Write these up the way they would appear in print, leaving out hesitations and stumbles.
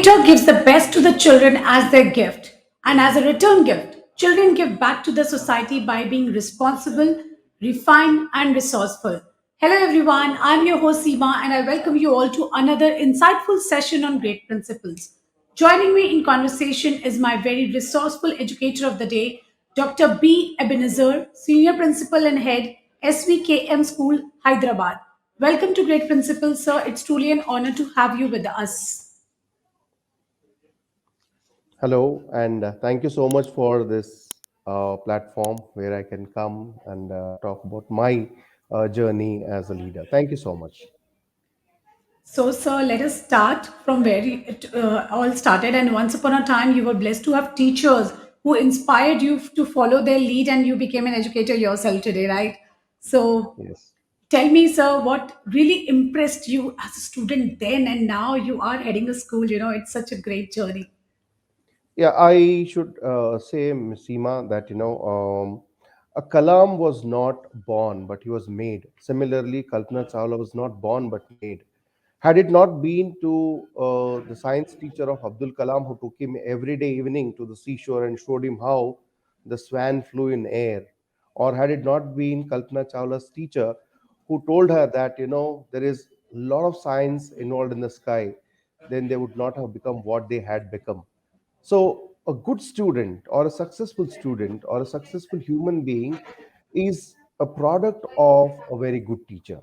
Creator gives the best to the children as their gift, and as a return gift, children give back to the society by being responsible, refined, and resourceful. Hello, everyone. I'm your host Seema, and I welcome you all to another insightful session on great principles. Joining me in conversation is my very resourceful educator of the day, Dr. B. Ebenezar, Senior Principal and Head, SVKM School, Hyderabad. Welcome to Great Principles, sir. It's truly an honor to have you with us. Hello, and thank you so much for this platform where I can come and talk about my journey as a leader. Thank you so much. So, sir, let us start from where it all started. And once upon a time, you were blessed to have teachers who inspired you to follow their lead, and you became an educator yourself today, right? So, Yes. tell me, sir, what really impressed you as a student then, and now you are heading a school? It's such a great journey. Yeah, I should say, Ms. Seema, that a Kalam was not born, but he was made. Similarly, Kalpana Chawla was not born but made. Had it not been to the science teacher of Abdul Kalam who took him every day evening to the seashore and showed him how the swan flew in air, or had it not been Kalpana Chawla's teacher who told her that there is a lot of science involved in the sky, then they would not have become what they had become. So, a good student or a successful student or a successful human being is a product of a very good teacher.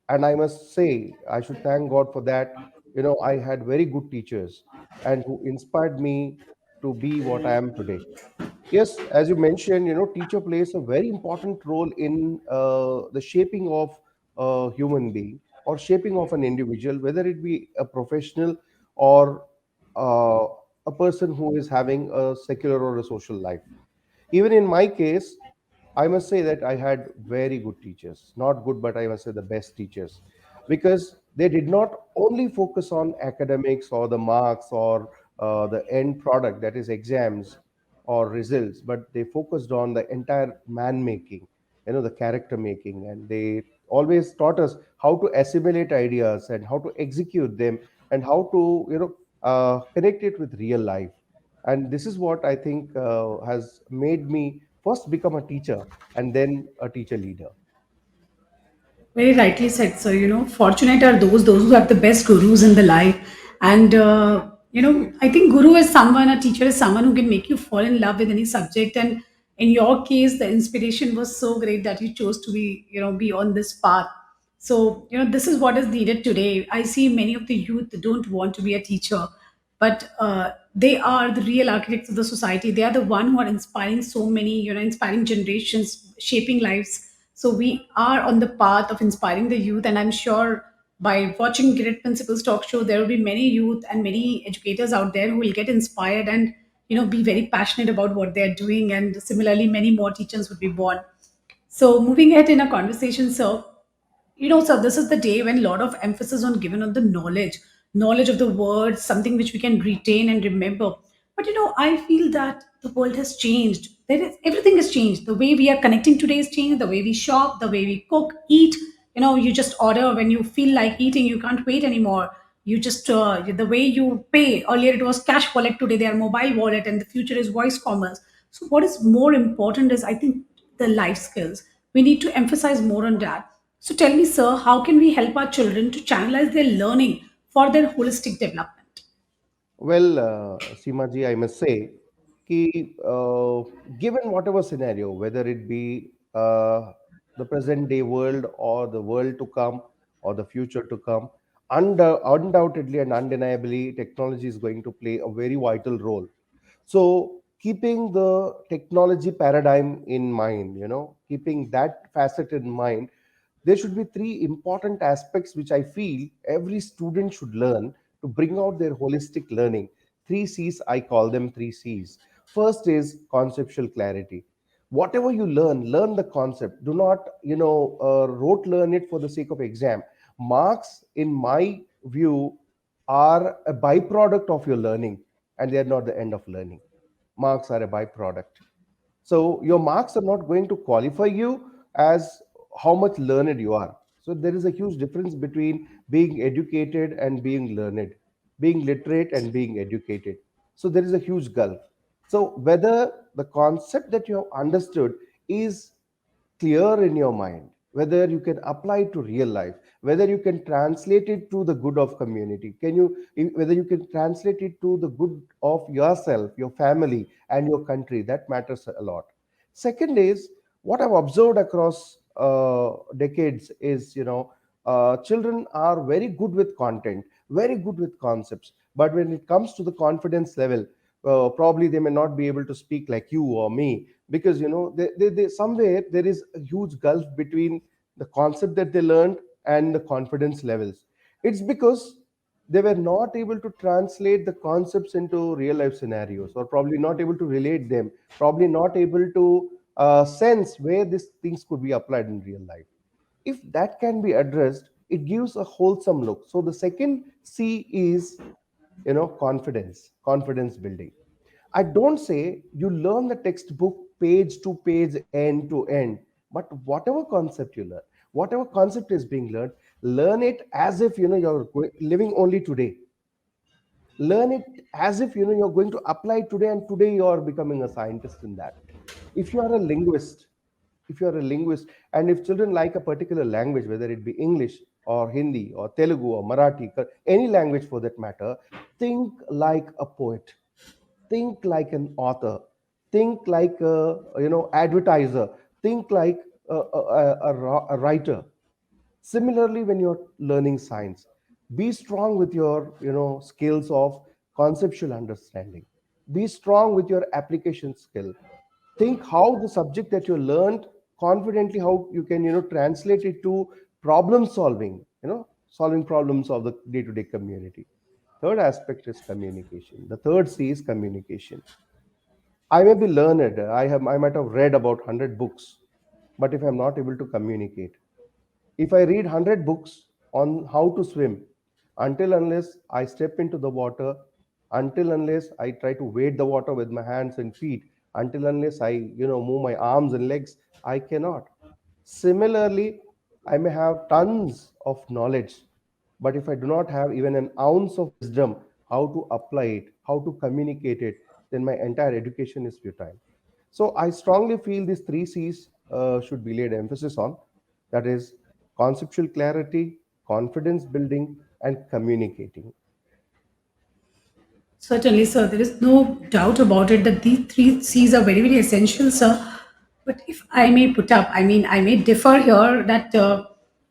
And I must say, I should thank God for that. I had very good teachers and who inspired me to be what I am today. Yes, as you mentioned, teacher plays a very important role in the shaping of a human being or shaping of an individual, whether it be a professional or uh, a person who is having a secular or a social life. Even in my case, I must say that I had very good teachers, not good, but I must say the best teachers, because they did not only focus on academics or the marks or the end product, that is exams or results, but they focused on the entire man making, the character making, and they always taught us how to assimilate ideas and how to execute them and how to connect it with real life. And this is what I think has made me first become a teacher and then a teacher leader. Very rightly said. So, fortunate are those who have the best gurus in the life. And, I think guru is someone, a teacher is someone who can make you fall in love with any subject. And in your case, the inspiration was so great that you chose to be on this path. So, this is what is needed today. I see many of the youth don't want to be a teacher, but they are the real architects of the society. They are the one who are inspiring so many, inspiring generations, shaping lives. So we are on the path of inspiring the youth, and I'm sure by watching Great Principles Talk Show, there will be many youth and many educators out there who will get inspired and be very passionate about what they are doing. And similarly, many more teachers would be born. So moving ahead in a conversation, sir, so this is the day when a lot of emphasis on given on the knowledge of the words, something which we can retain and remember. But I feel that the world has changed. Everything has changed. The way we are connecting today has changed. The way we shop, the way we cook, eat. You just order when you feel like eating. You can't wait anymore. You just the way you pay. Earlier it was cash wallet. Today they are mobile wallet, and the future is voice commerce. So what is more important is, I think, the life skills. We need to emphasize more on that. So tell me, sir, how can we help our children to channelize their learning for their holistic development? Well, Seema ji, I must say, ki, given whatever scenario, whether it be the present day world or the world to come or the future to come, undoubtedly and undeniably, technology is going to play a very vital role. So, keeping the technology paradigm in mind, keeping that facet in mind, there should be three important aspects which I feel every student should learn to bring out their holistic learning. Three C's, I call them three C's. First is conceptual clarity. Whatever you learn the concept. Do not, rote learn it for the sake of exam. Marks, in my view, are a byproduct of your learning, and they are not the end of learning. Marks are a byproduct. So your marks are not going to qualify you as how much learned you are. So there is a huge difference between being educated and being learned. being literate and being educated. So there is a huge gulf. So whether the concept that you have understood is clear in your mind, whether you can apply it to real life, whether you can translate it to the good of community, whether you can translate it to the good of yourself, your family, and your country, that matters a lot. Second is, what I've observed across decades is, children are very good with content, very good with concepts, but when it comes to the confidence level, probably they may not be able to speak like you or me, because somewhere there is a huge gulf between the concept that they learned and the confidence levels. It's because they were not able to translate the concepts into real life scenarios, or probably not able to relate them, probably not able to sense where these things could be applied in real life. If that can be addressed, it gives a wholesome look. So the second C is, confidence building. I don't say you learn the textbook page to page, end to end, but whatever concept you learn, whatever concept is being learned, learn it as if you're living only today. Learn it as if you're going to apply today, and today you are becoming a scientist in that. If you are a linguist, if you are a linguist, and if children like a particular language, whether it be English or Hindi or Telugu or Marathi, any language for that matter, think like a poet, think like an author, think like a advertiser, think like a writer. Similarly, when you're learning science, be strong with your skills of conceptual understanding, be strong with your application skill. Think how the subject that you learned confidently, how you can translate it to problem solving, solving problems of the day-to-day community. Third aspect is communication. The third C is communication. I may be learned, I might have read about 100 books, but if I'm not able to communicate, if I read 100 books on how to swim, until unless I step into the water, until unless I try to wade the water with my hands and feet, until unless I move my arms and legs, I cannot. Similarly, I may have tons of knowledge, but if I do not have even an ounce of wisdom, how to apply it, how to communicate it, then my entire education is futile. So I strongly feel these three C's should be laid emphasis on. That is conceptual clarity, confidence building, and communicating. Certainly, sir. There is no doubt about it that these three C's are very, very essential, sir. But if I may put up, I may differ here that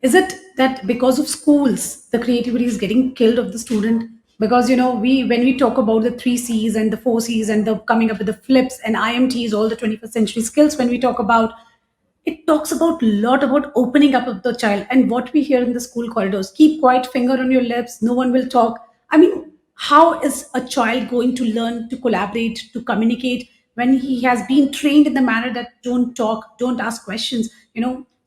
is it that because of schools, the creativity is getting killed of the student? Because when we talk about the three C's and the four C's and the coming up with the flips and IMTs, all the 21st century skills, when we talk about, it talks about a lot about opening up of the child, and what we hear in the school corridors: keep quiet, finger on your lips, no one will talk. I mean, how is a child going to learn to collaborate, to communicate, when he has been trained in the manner that don't talk, don't ask questions?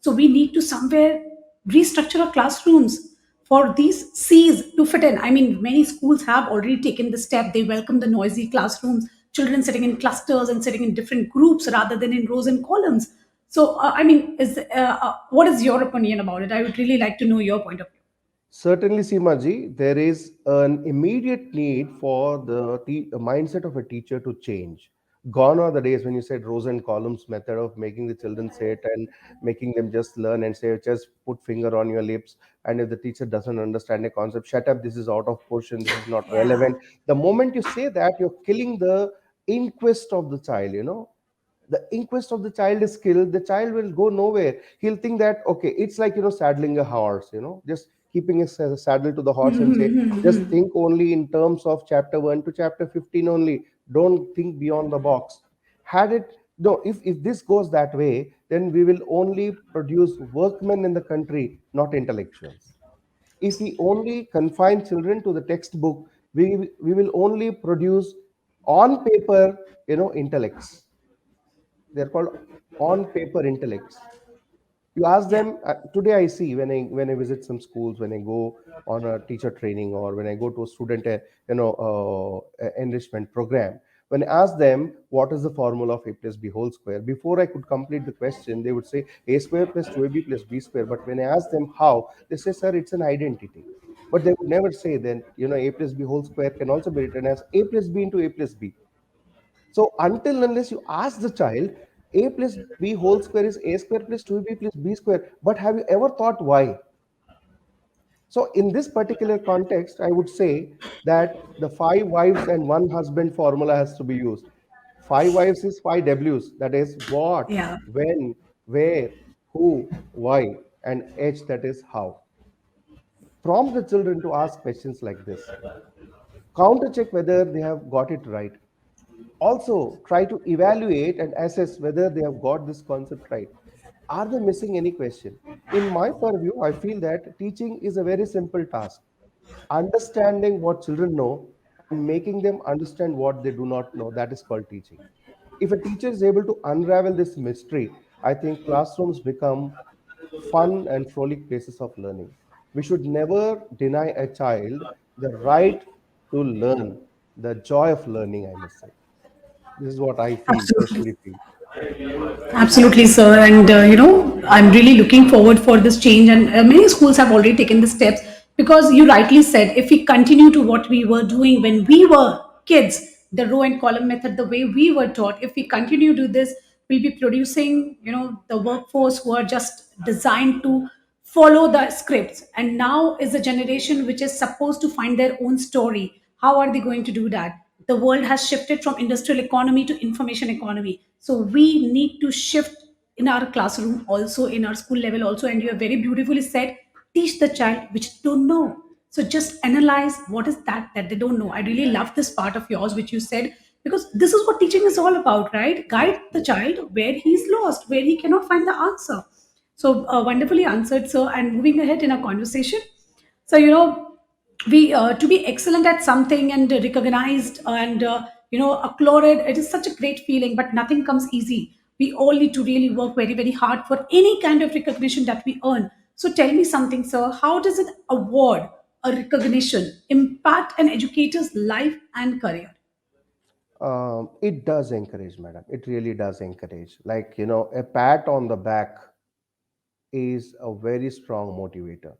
So we need to somewhere restructure our classrooms for these C's to fit in. I mean, many schools have already taken the step. They welcome the noisy classrooms, children sitting in clusters and sitting in different groups rather than in rows and columns. So, I mean, what is your opinion about it? I would really like to know your point of view. Certainly, Seemaji, there is an immediate need for the mindset of a teacher to change. Gone are the days when you said rows and columns method of making the children sit and making them just learn and say, just put finger on your lips. And if the teacher doesn't understand a concept, shut up, this is out of portion, this is not Yeah. relevant. The moment you say that, you're killing the inquest of the child. The inquest of the child is killed, the child will go nowhere. He'll think that, okay, it's like saddling a horse, just keeping a saddle to the horse and say, just think only in terms of chapter 1 to chapter 15 only, don't think beyond the box. Had it No, if this goes that way, then we will only produce workmen in the country, not intellectuals. If we only confine children to the textbook, we will only produce on paper intellects. They're called on paper intellects. You ask Yeah. them today. I see when I visit some schools, when I go on a teacher training, or when I go to a student enrichment program. When I ask them what is the formula of a plus b whole square, before I could complete the question, they would say a square plus 2ab plus b square. But when I ask them how, they say, sir, it's an identity. But they would never say then, a plus b whole square can also be written as a plus b into a plus b. So until unless you ask the child, a plus b whole square is a square plus 2b plus b square. But have you ever thought why? So in this particular context, I would say that the five wives and one husband formula has to be used. Five wives is five W's. That is what, Yeah. when, where, who, why, and H, that is how. Prompt the children to ask questions like this. Counter check whether they have got it right. Also, try to evaluate and assess whether they have got this concept right. Are they missing any question? In my purview, I feel that teaching is a very simple task. Understanding what children know and making them understand what they do not know, that is called teaching. If a teacher is able to unravel this mystery, I think classrooms become fun and frolic places of learning. We should never deny a child the right to learn, the joy of learning, I must say. This is what I feel, Absolutely. personally feel. Absolutely, sir. And I'm really looking forward for this change. And many schools have already taken the steps because you rightly said, if we continue to what we were doing when we were kids, the row and column method, the way we were taught, if we continue to do this, we'll be producing, the workforce who are just designed to follow the scripts. And now is a generation which is supposed to find their own story. How are they going to do that? The world has shifted from industrial economy to information economy, so we need to shift in our classroom also, in our school level also. And you have very beautifully said, teach the child which they don't know. So just analyze what is that they don't know. I really love this part of yours which you said, because this is what teaching is all about, right? Guide the child where he's lost, where he cannot find the answer. So wonderfully answered, sir. And moving ahead in our conversation, so we to be excellent at something and recognized and applauded, it is such a great feeling, but nothing comes easy. We all need to really work very, very hard for any kind of recognition that we earn. So tell me something, sir. How does an award, a recognition, impact an educator's life and career? It does encourage, madam. It really does encourage. Like, a pat on the back is a very strong motivator.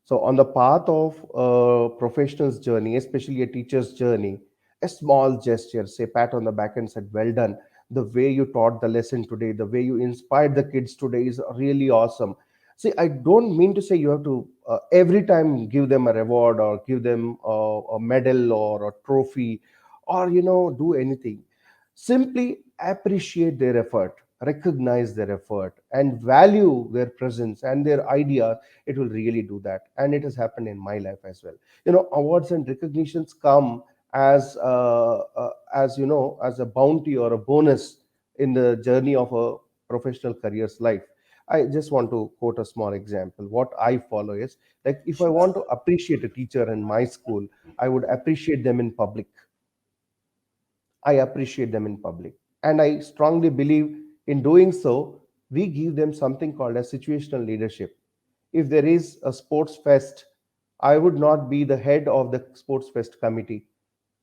So, on the path of a professional's journey, especially a teacher's journey, a small gesture, say pat on the back and said, "Well done. The way you taught the lesson today, the way you inspired the kids today is really awesome." See, I don't mean to say you have to every time give them a reward or give them a medal or a trophy or, do anything. Simply appreciate their effort, recognize their effort, and value their presence and their idea. It will really do that, and it has happened in my life as well. Awards and recognitions come as as a bounty or a bonus in the journey of a professional career's life. I just want to quote a small example. What I follow is, like, if I want to appreciate a teacher in my school, I would appreciate them in public. I appreciate them in public. And I strongly believe in doing so, we give them something called as situational leadership. If there is a sports fest, I would not be the head of the sports fest committee.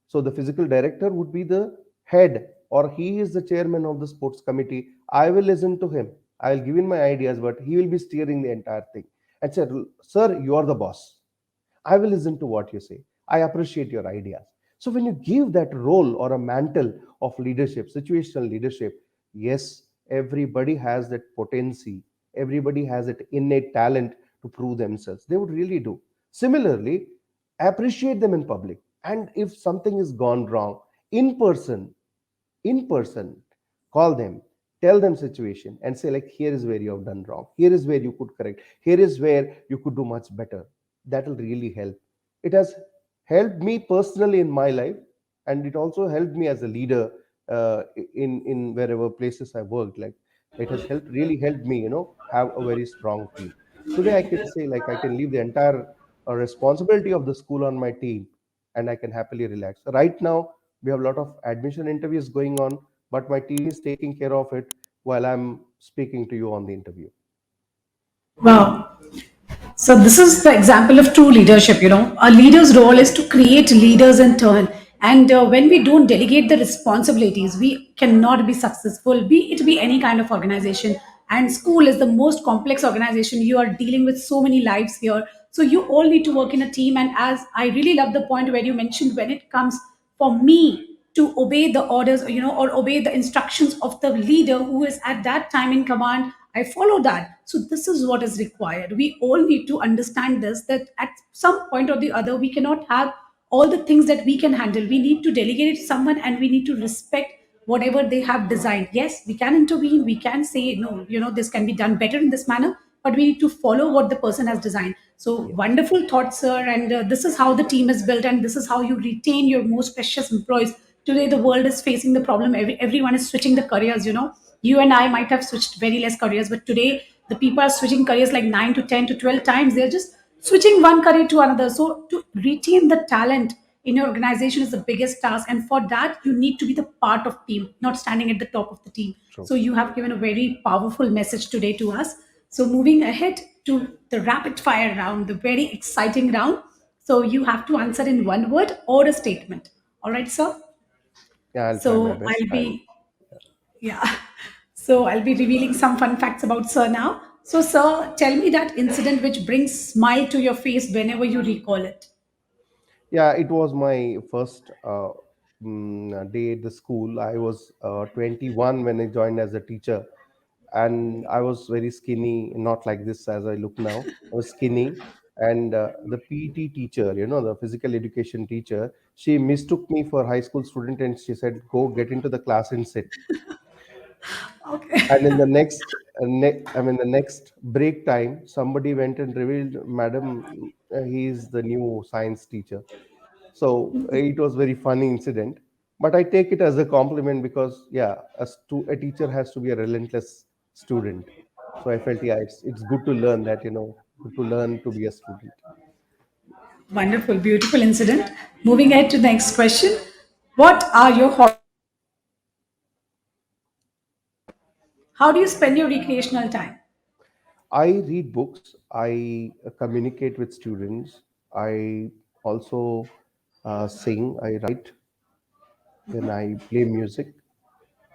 So the physical director would be the head, or he is the chairman of the sports committee. I will listen to him. I'll give in my ideas, but he will be steering the entire thing. And said, "Sir, you are the boss. I will listen to what you say. I appreciate your ideas." So when you give that role or a mantle of leadership, situational leadership, yes, everybody has that potency. Everybody has that innate talent to prove themselves. They would really do. Similarly, appreciate them in public. And if something is gone wrong, in person, in person, call them, tell them situation, and say, like, here is where you have done wrong, here is where you could correct, here is where you could do much better. That will really help. It has helped me personally in my life, and it also helped me as a leader in wherever places I worked. Like, it has really helped me, have a very strong team. Today I can say, like, I can leave the entire responsibility of the school on my team, and I can happily relax. Right now we have a lot of admission interviews going on, but my team is taking care of it while I'm speaking to you on the interview. Wow. So this is the example of true leadership. A leader's role is to create leaders in turn. And when we don't delegate the responsibilities, we cannot be successful, be it be any kind of organization. And school is the most complex organization. You are dealing with so many lives here, So you all need to work in a team. And as I really love the point where you mentioned, when it comes for me to obey the orders, or obey the instructions of the leader who is at that time in command, I follow that. So this is what is required. We all need to understand this, that at some point or the other, we cannot have all the things that we can handle. We need to delegate it to someone, and we need to respect whatever they have designed. Yes, we can intervene, we can say, no, this can be done better in this manner, but we need to follow what the person has designed. So Yes. wonderful thoughts, sir. And this is how the team is built, and this is how you retain your most precious employees. Today the world is facing the problem, everyone is switching the careers. You and I might have switched very less careers, but today the people are switching careers like 9 to 10 to 12 times. They're just switching one career to another. So to retain the talent in your organization is the biggest task, and for that you need to be the part of team, not standing at the top of the team. True. So you have given a very powerful message today to us. So moving ahead to the rapid fire round, the very exciting round. So you have to answer in one word or a statement. All right, sir. Yeah, I'll try my So best. I'll be, yeah. So I'll be revealing some fun facts about sir now. So sir, tell me that incident which brings smile to your face whenever you recall it. Yeah, it was my first day at the school. I was 21 when I joined as a teacher, and I was very skinny, not like this as I look now. I was skinny, and the PT teacher, the physical education teacher, she mistook me for high school student, and she said, "Go get into the class and sit." Okay. And in the the next break time, somebody went and revealed, "Madam, he is the new science teacher." So it was very funny incident, but I take it as a compliment because yeah, a teacher has to be a relentless student. So I felt yeah, it's good to learn that to learn to be a student. Wonderful, beautiful incident. Moving ahead to the next question. What are your How do you spend your recreational time? I read books. I communicate with students. I also sing. I write. Then I play music,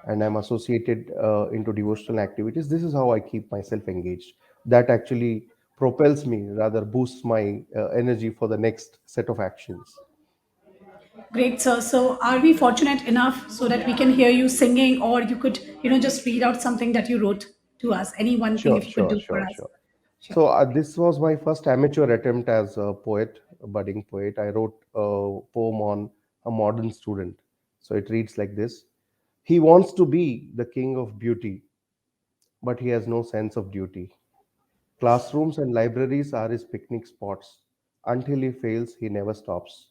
and I'm associated into devotional activities. This is how I keep myself engaged. That actually propels me, rather boosts my energy for the next set of actions. Great, sir. So, are we fortunate enough so that we can hear you singing, or you could, just read out something that you wrote to us? Any one thing Sure, if you could sure, do for sure, us? sure. Sure. So this was my first amateur attempt as a poet, a budding poet. I wrote a poem on a modern student. So it reads like this: He wants to be the king of beauty, but he has no sense of duty. Classrooms and libraries are his picnic spots. Until he fails, he never stops.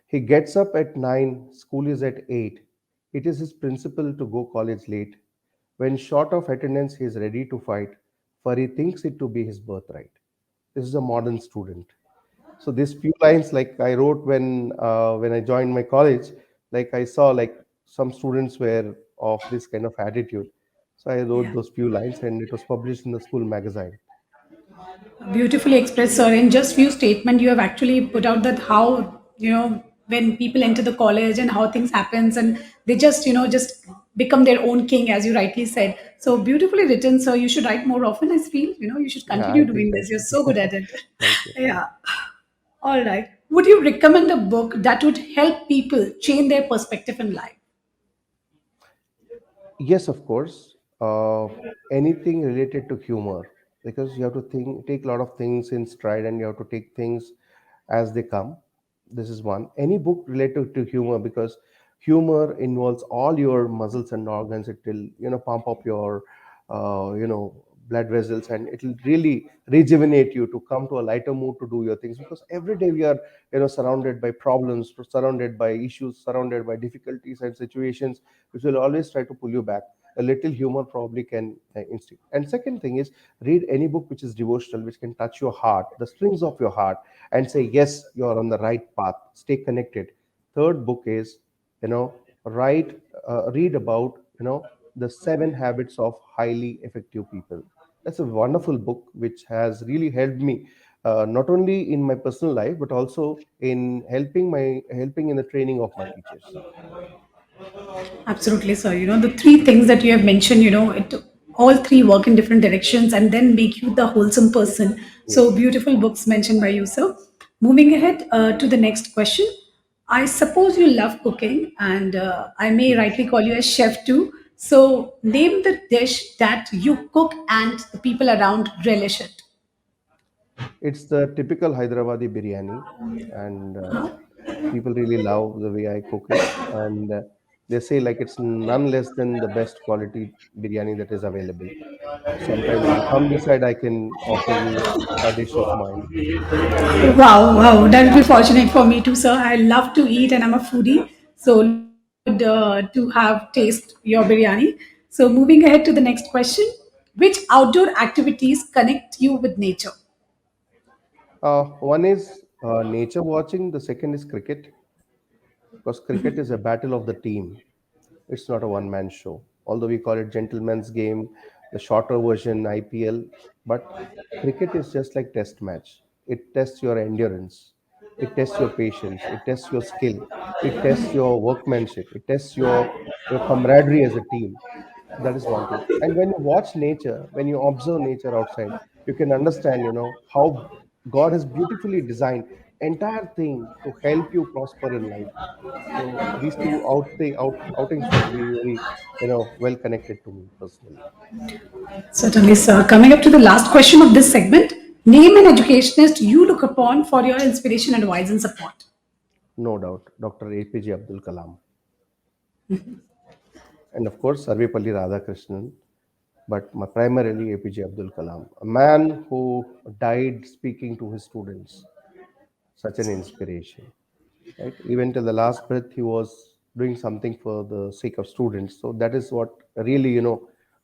He gets up at 9, school is at 8. It is his principle to go college late. When short of attendance, he is ready to fight, for he thinks it to be his birthright. This is a modern student. So these few lines, like I wrote when I joined my college, like I saw like some students were of this kind of attitude. So I wrote Yeah. those few lines, and it was published in the school magazine. Beautifully expressed, sir. In just few statement, you have actually put out that how, when people enter the college and how things happens, and they just, just become their own king, as you rightly said. So beautifully written, sir. You should write more often, I feel. You should Yeah, I continue think doing I this. You're should. so good at it. Thank you, thank Yeah. you. All right. Would you recommend a book that would help people change their perspective in life? Yes, of course. Anything related to humor, because you have to take a lot of things in stride, and you have to take things as they come. This is one. Any book related to humor, because humor involves all your muscles and organs. It will, pump up your, blood vessels, and it will really rejuvenate you to come to a lighter mood to do your things. Because every day we are, surrounded by problems, surrounded by issues, surrounded by difficulties and situations which will always try to pull you back. A little humor probably can instinct. And second thing is, read any book which is devotional, which can touch your heart, the strings of your heart, and say yes, you are on the right path. Stay connected. Third book is, write read about, the 7 habits of highly effective people. That's a wonderful book which has really helped me, not only in my personal life but also in helping in the training of my teachers. Absolutely, sir. The three things that you have mentioned, all three work in different directions and then make you the wholesome person. So Yes. beautiful books mentioned by you, sir. Moving ahead to the next question. I suppose you love cooking, and I may Yes. rightly call you a chef too. So name the dish that you cook and the people around relish it. It's the typical Hyderabadi biryani, and people really love the way I cook it. And they say like it's none less than the best quality biryani that is available. Sometime if you come beside, I can offer you a dish of mine. Wow, wow, that would be fortunate for me too, sir. I love to eat and I'm a foodie. So looking forward to have taste your biryani. So moving ahead to the next question. Which outdoor activities connect you with nature? One is nature watching. The second is cricket, because cricket is a battle of the team. It's not a one man show. Although we call it gentleman's game, the shorter version IPL, but cricket is just like test match. It tests your endurance, it tests your patience, it tests your skill, it tests your workmanship, it tests your camaraderie as a team. That is one thing. And when you watch nature, when you observe nature outside, you can understand, how God has beautifully designed entire thing to help you prosper in life. So these two outings would be very, well connected to me personally. Certainly, sir. Coming up to the last question of this segment. Name an educationist you look upon for your inspiration, advice, and support. No doubt, Dr. APJ Abdul Kalam, and of course Sarvepalli Radhakrishnan, but primarily APJ Abdul Kalam, a man who died speaking to his students. Such an inspiration, right? Even till the last breath, he was doing something for the sake of students. So that is what really,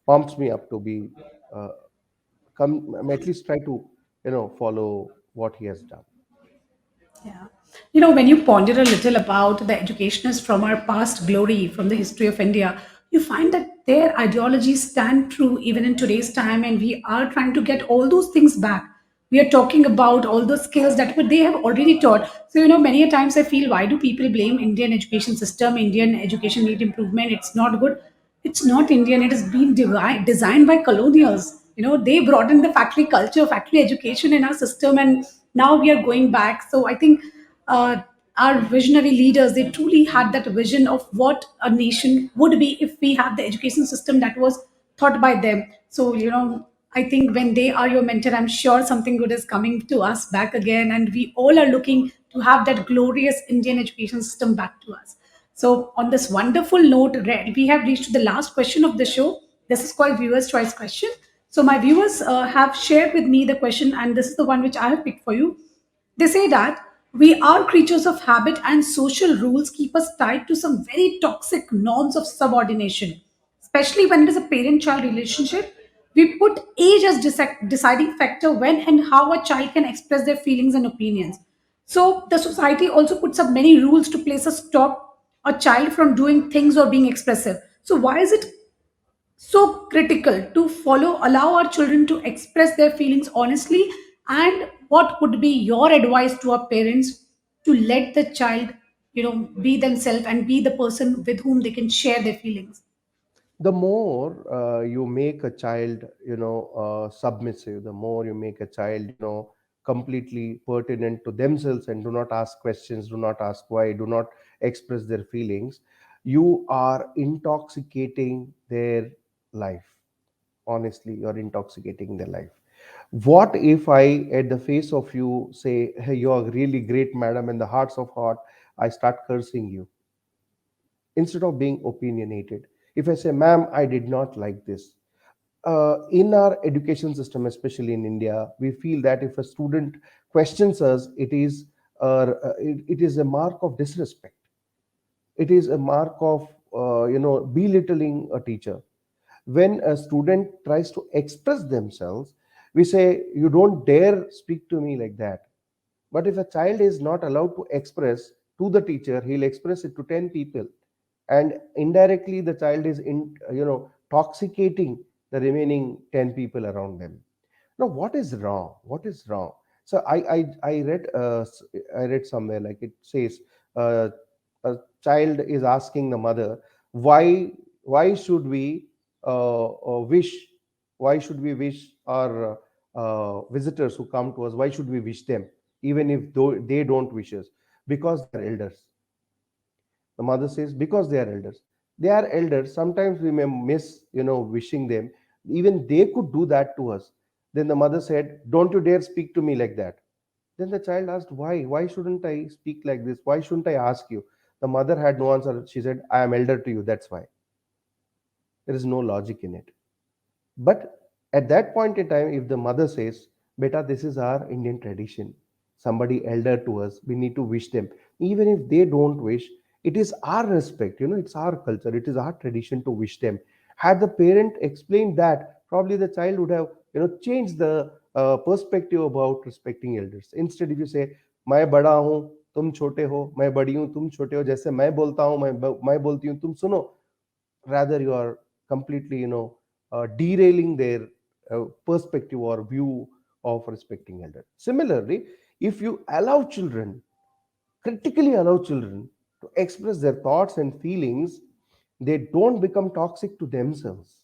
pumps me up to be, uh, come at least try to, follow what he has done. Yeah. When you ponder a little about the educationists from our past glory, from the history of India, you find that their ideologies stand true even in today's time, and we are trying to get all those things back. We are talking about all the skills that they have already taught. So, many a times I feel, why do people blame Indian education system? Indian education need improvement. It's not good. It's not Indian. It has been designed by colonials. They brought in the factory culture, factory education in our system, and now we are going back. So I think uh, our visionary leaders, they truly had that vision of what a nation would be if we have the education system that was taught by them. So I think when they are your mentor, I'm sure something good is coming to us back again, and we all are looking to have that glorious Indian education system back to us. So, on this wonderful note, we have reached the last question of the show. This is called Viewers' Choice Question. So, my viewers have shared with me the question, and this is the one which I have picked for you. They say that we are creatures of habit, and social rules keep us tied to some very toxic norms of subordination, especially when it is a parent child relationship. We put age as deciding factor when and how a child can express their feelings and opinions. So the society also puts up many rules to place a stop a child from doing things or being expressive. So why is it so critical to allow our children to express their feelings honestly? And what would be your advice to our parents to let the child, be themselves and be the person with whom they can share their feelings? The more you make a child, submissive, the more you make a child, completely pertinent to themselves and do not ask questions, do not ask why, do not express their feelings, you are intoxicating their life. Honestly, you're intoxicating their life. What if I, at the face of you, say, hey, you're really great, madam, in the hearts of heart, I start cursing you instead of being opinionated? If I say, ma'am, I did not like this. In our education system, especially in India, we feel that if a student questions us, it is a mark of disrespect. It is a mark of belittling a teacher. When a student tries to express themselves, we say, you don't dare speak to me like that. But if a child is not allowed to express to the teacher, he'll express it to 10 people. And indirectly, the child is toxicating the remaining 10 people around them. Now, what is wrong? What is wrong? So I read somewhere like it says, uh, a child is asking the mother, why should we wish Why should we wish our visitors who come to us, why should we wish them even if though they don't wish us? Because they are elders. The mother says, because they are elders. They are elders. Sometimes we may miss, wishing them. Even they could do that to us. Then the mother said, don't you dare speak to me like that. Then the child asked, why? Why shouldn't I speak like this? Why shouldn't I ask you? The mother had no answer. She said, I am elder to you. That's why. There is no logic in it. But at that point in time, if the mother says, Beta, this is our Indian tradition, somebody elder to us, we need to wish them. Even if they don't wish, it is our respect, it's our culture, it is our tradition to wish them. Had the parent explained that, probably the child would have, changed the perspective about respecting elders. Instead, if you say, मैं बड़ा हूँ तुम छोटे हो मैं बड़ी हूँ तुम छोटे हो जैसे मैं बोलता हूँ मैं बोलती हूँ तुम सुनो, rather you are completely derailing their perspective or view of respecting elder. Similarly, if you allow children, critically allow children to express their thoughts and feelings, they don't become toxic to themselves.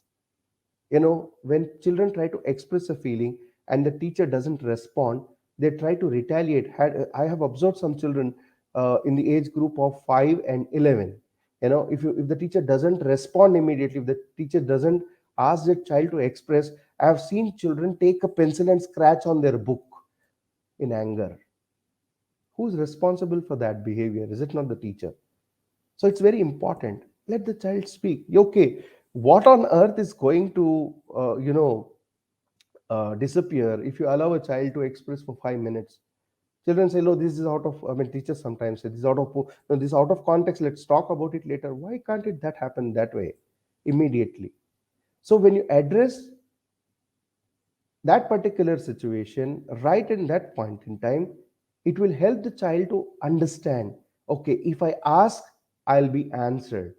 When children try to express a feeling and the teacher doesn't respond, they try to retaliate. I have observed some children in the age group of 5 and 11. If the teacher doesn't respond immediately, if the teacher doesn't ask the child to express, I have seen children take a pencil and scratch on their book in anger. Who's responsible for that behavior? Is it not the teacher? So it's very important. Let the child speak. Okay, what on earth is going to, disappear if you allow a child to express for 5 minutes? Children say, "No, this is out of." I mean, teachers sometimes say, "This is out of no, this is out of context. Let's talk about it later." Why can't it that happen that way, immediately? So when you address that particular situation right in that point in time, it will help the child to understand. Okay, if I ask, I'll be answered.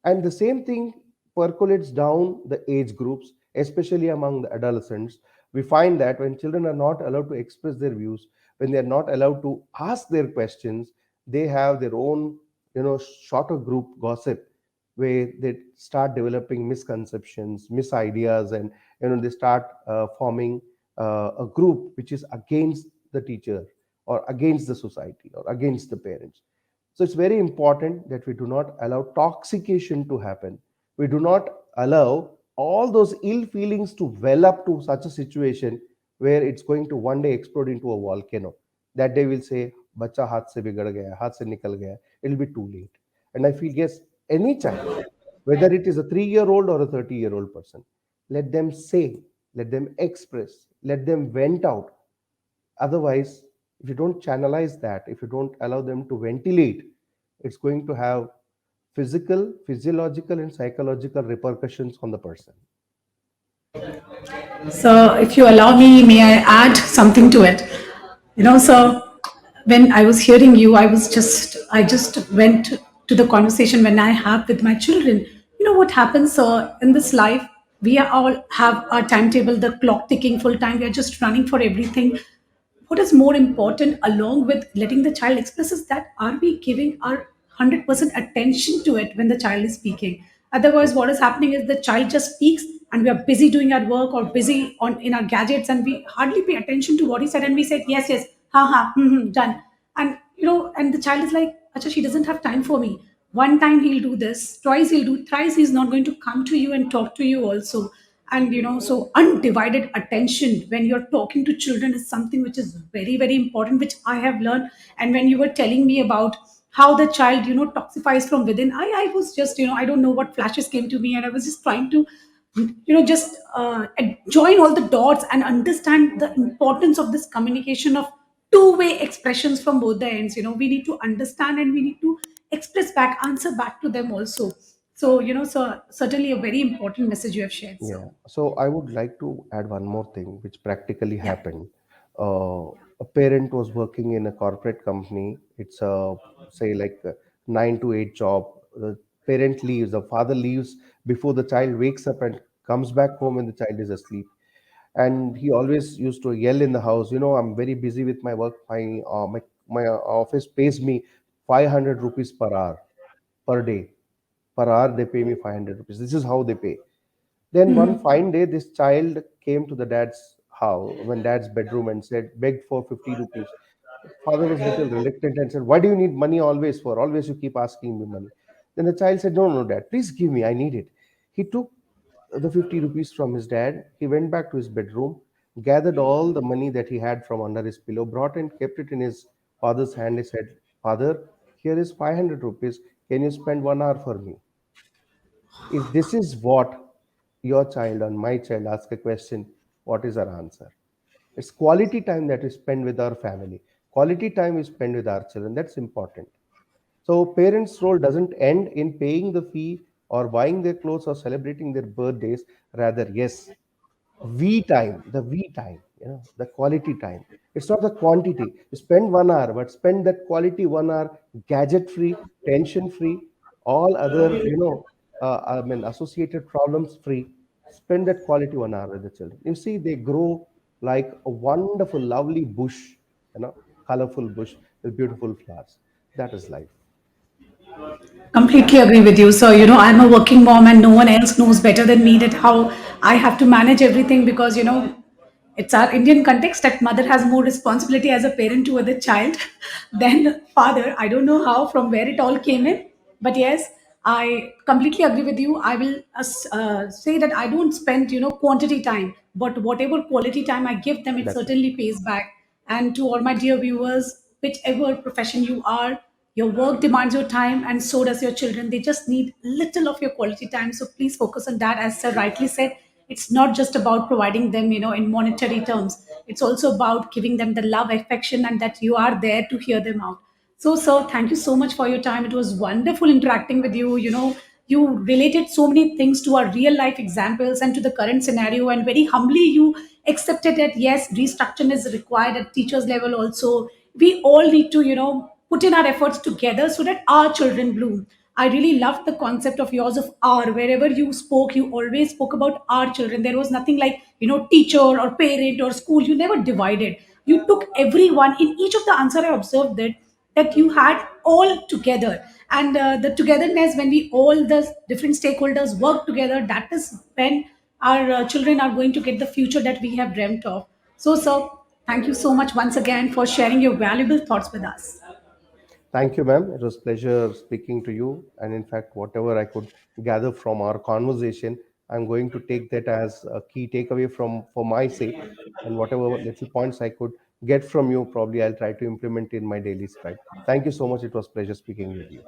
And the same thing percolates down the age groups, especially among the adolescents. We find that when children are not allowed to express their views, when they are not allowed to ask their questions, they have their own, shorter group gossip, where they start developing misconceptions, misideas, and they start forming a group which is against the teacher or against the society or against the parents. So it's very important that we do not allow toxication to happen. We do not allow all those ill feelings to well up to such a situation where it's going to one day explode into a volcano. That day we'll say, "Bacha haath se bigad gaya, haath se nikal gaya." It'll be too late. And I feel yes, any child, whether it is a 3-year-old or a 30-year-old person, let them say, let them express, let them vent out. Otherwise, if you don't channelize that, if you don't allow them to ventilate, it's going to have physical, physiological, and psychological repercussions on the person. So, if you allow me, may I add something to it? So when I was hearing you, I just went to the conversation when I have with my children. What happens in this life? We are all have our timetable, the clock ticking full time. We are just running for everything. What is more important, along with letting the child express, is that are we giving our 100% attention to it when the child is speaking? Otherwise, what is happening is the child just speaks and we are busy doing our work or busy on in our gadgets, and we hardly pay attention to what he said, and we said yes, yes, ha ha, done. And and the child is like, Acha, she doesn't have time for me. One time he'll do this, twice he'll do, thrice he's not going to come to you and talk to you also. And so undivided attention when you're talking to children is something which is very, very important, which I have learned. And when you were telling me about how the child toxifies from within, I was just, I don't know what flashes came to me, and I was just trying to just join all the dots and understand the importance of this communication of two-way expressions from both the ends. We need to understand and we need to express back, answer back to them also. So so certainly a very important message you have shared. Yeah. So So I would like to add one more thing which practically yeah. happened. A parent was working in a corporate company. It's a, say, like a 9 to 8 job. The parent leaves, the father leaves before the child wakes up and comes back home when the child is asleep. And he always used to yell in the house, "I'm very busy with my work. My office pays me 500 rupees per hour, per day. Per hour they pay me 500 rupees. This is how they pay." Then one fine day, this child came to the dad's house, when dad's bedroom, and said, begged for 50 rupees. Father was little reluctant and said, why do you need money always for? Always you keep asking me money. Then the child said, no, no, dad, please give me. I need it. He took the 50 rupees from his dad. He went back to his bedroom, gathered all the money that he had from under his pillow, brought and kept it in his father's hand. He said, Father, here is 500 rupees. Can you spend 1 hour for me? If this is what your child and my child ask a question, what is our answer? It's quality time that we spend with our family. Quality time we spend with our children. That's important. So parents' role doesn't end in paying the fee or buying their clothes or celebrating their birthdays. Rather, yes, we time, the we time, the quality time. It's not the quantity. You spend 1 hour, but spend that quality 1 hour gadget free, tension free, all other, associated problems free. Spend that quality 1 hour with the children. You see, they grow like a wonderful, lovely bush, colorful bush with beautiful flowers. That is life. Completely agree with you. So, I'm a working mom and no one else knows better than me that how I have to manage everything because, it's our Indian context that mother has more responsibility as a parent to the child than father. I don't know how, from where it all came in. But yes, I completely agree with you. I will say that I don't spend, quantity time, but whatever quality time I give them, it That's right. certainly pays back. And to all my dear viewers, whichever profession you are, your work demands your time, and so does your children. They just need little of your quality time. So please focus on that. As sir rightly said, it's not just about providing them, in monetary terms. It's also about giving them the love, affection, and that you are there to hear them out. So, sir, thank you so much for your time. It was wonderful interacting with you. You related so many things to our real life examples and to the current scenario, and very humbly you accepted that yes, restructuring is required at teachers level also. We all need to, put in our efforts together so that our children bloom. I really loved the concept of yours of our. Wherever you spoke, you always spoke about our children. There was nothing like, teacher or parent or school. You never divided. You took everyone in each of the answer. I observed that you had all together, and the togetherness, when we all the different stakeholders work together, that is when our children are going to get the future that we have dreamt of. So, sir, thank you so much once again for sharing your valuable thoughts with us. Thank you, ma'am. It was pleasure speaking to you. And in fact, whatever I could gather from our conversation, I'm going to take that as a key takeaway from for my sake. And whatever little points I could get from you, probably I'll try to implement in my daily stride. Thank you so much. It was pleasure speaking with you.